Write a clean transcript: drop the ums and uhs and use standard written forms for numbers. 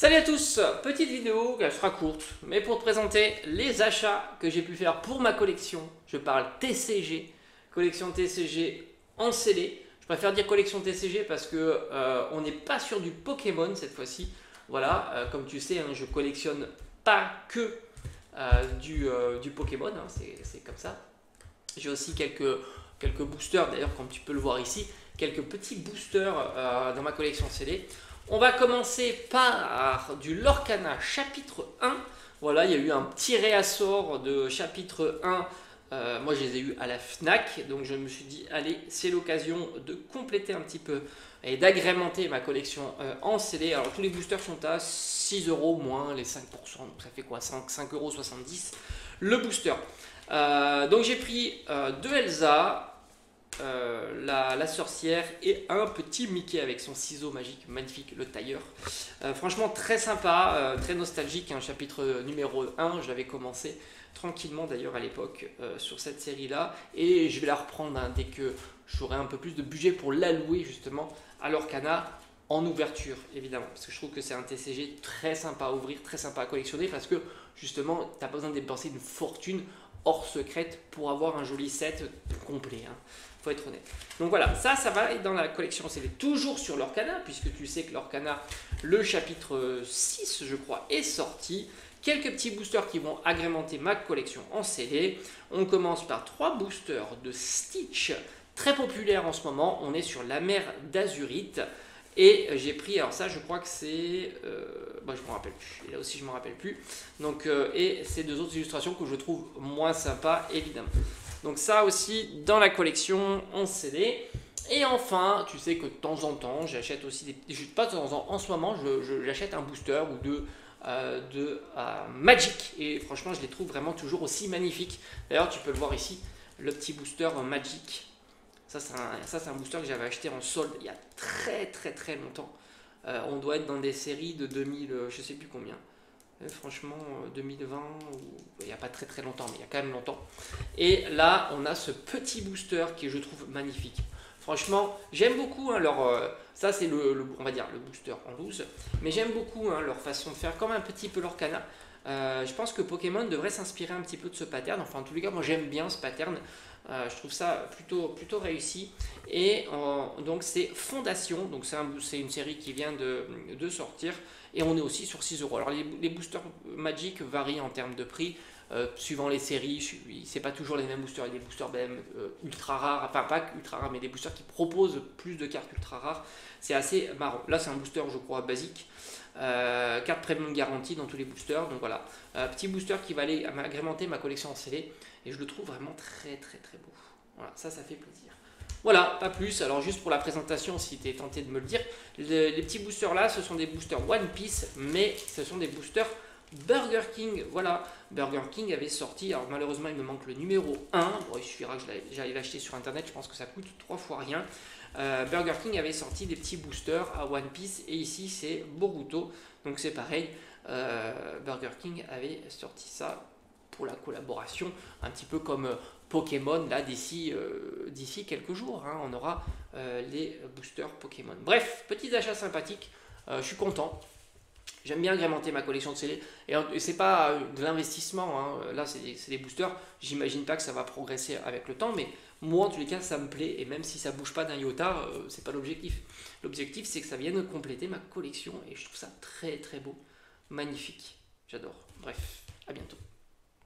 Salut à tous, petite vidéo, elle sera courte, mais pour te présenter les achats que j'ai pu faire pour ma collection. Je parle TCG, collection TCG en scellé. Je préfère dire collection TCG parce que on n'est pas sur du Pokémon cette fois-ci. Voilà, comme tu sais, hein, je collectionne pas que du Pokémon, hein, c'est comme ça. J'ai aussi quelques boosters, d'ailleurs comme tu peux le voir ici, quelques petits boosters dans ma collection scellée. On va commencer par du Lorcana chapitre 1. Voilà, il y a eu un petit réassort de chapitre 1. Moi, je les ai eu à la FNAC. Donc, je me suis dit, allez, c'est l'occasion de compléter un petit peu et d'agrémenter ma collection en CD. Alors, tous les boosters sont à 6 euros moins les 5%. Donc, ça fait quoi 5,70 euros le booster. Donc, j'ai pris deux Elsa. La sorcière et un petit Mickey avec son ciseau magique magnifique, le tailleur. Franchement très sympa, très nostalgique, un chapitre numéro 1, je l'avais commencé tranquillement d'ailleurs à l'époque sur cette série là et je vais la reprendre hein, dès que j'aurai un peu plus de budget pour l'allouer justement à l'Orcana en ouverture évidemment, parce que je trouve que c'est un TCG très sympa à ouvrir, très sympa à collectionner parce que justement tu n'as pas besoin de dépenser une fortune hors secrète pour avoir un joli set complet hein. Faut être honnête. Donc voilà, ça va être dans la collection CD, toujours sur l'Orcana, puisque tu sais que l'Orcana, le chapitre 6, je crois, est sorti. Quelques petits boosters qui vont agrémenter ma collection en CD. On commence par 3 boosters de Stitch, très populaires en ce moment. On est sur la mer d'Azurite. Et j'ai pris, alors ça je crois que c'est... je ne me rappelle plus, et là aussi je ne me rappelle plus. Donc, et ces deux autres illustrations que je trouve moins sympas, évidemment. Donc ça aussi dans la collection en CD. Et enfin, tu sais que de temps en temps, j'achète aussi des... Pas de temps en temps, en ce moment, j'achète un booster ou deux de Magic. Et franchement, je les trouve vraiment toujours aussi magnifiques. D'ailleurs, tu peux le voir ici, le petit booster Magic. Ça, c'est un booster que j'avais acheté en solde il y a très longtemps. On doit être dans des séries de 2000, je sais plus combien. Franchement, 2020, il n'y a pas très longtemps, mais il y a quand même longtemps. Et là, on a ce petit booster qui je trouve magnifique. Franchement, j'aime beaucoup hein, ça c'est on va dire le booster en loose, mais j'aime beaucoup hein, leur façon de faire, comme un petit peu l'Orcana. Je pense que Pokémon devrait s'inspirer un petit peu de ce pattern. Enfin, en tous les cas, moi j'aime bien ce pattern. Je trouve ça plutôt réussi. Et donc c'est Fondation, donc c'est une série qui vient de sortir. Et on est aussi sur 6 euros. Alors les boosters Magic varient en termes de prix. Suivant les séries, c'est pas toujours les mêmes boosters, il y a des boosters même ultra rares, enfin pas ultra rares, mais des boosters qui proposent plus de cartes ultra rares. C'est assez marrant. Là, c'est un booster, je crois, basique. Carte premium garantie dans tous les boosters. Donc voilà, petit booster qui va aller agrémenter ma collection en CD. Et je le trouve vraiment très beau. Voilà, ça fait plaisir. Voilà, pas plus. Alors juste pour la présentation, si tu es tenté de me le dire, les petits boosters là, ce sont des boosters One Piece, mais ce sont des boosters Burger King. Voilà, Burger King avait sorti, alors malheureusement il me manque le numéro 1. Bon, il suffira que j'aille l'acheter sur internet, je pense que ça coûte 3 fois rien. Burger King avait sorti des petits boosters à One Piece, et ici c'est Boruto, donc c'est pareil. Burger King avait sorti ça pour la collaboration, un petit peu comme Pokémon, là d'ici quelques jours, hein, on aura les boosters Pokémon. Bref, petits achats sympathiques, je suis content. J'aime bien agrémenter ma collection de CD, et c'est pas de l'investissement, hein. Là c'est des boosters, j'imagine pas que ça va progresser avec le temps, mais moi en tous les cas ça me plaît, et même si ça bouge pas d'un iota, c'est pas l'objectif. L'objectif c'est que ça vienne compléter ma collection, et je trouve ça très beau, magnifique, j'adore. Bref, à bientôt.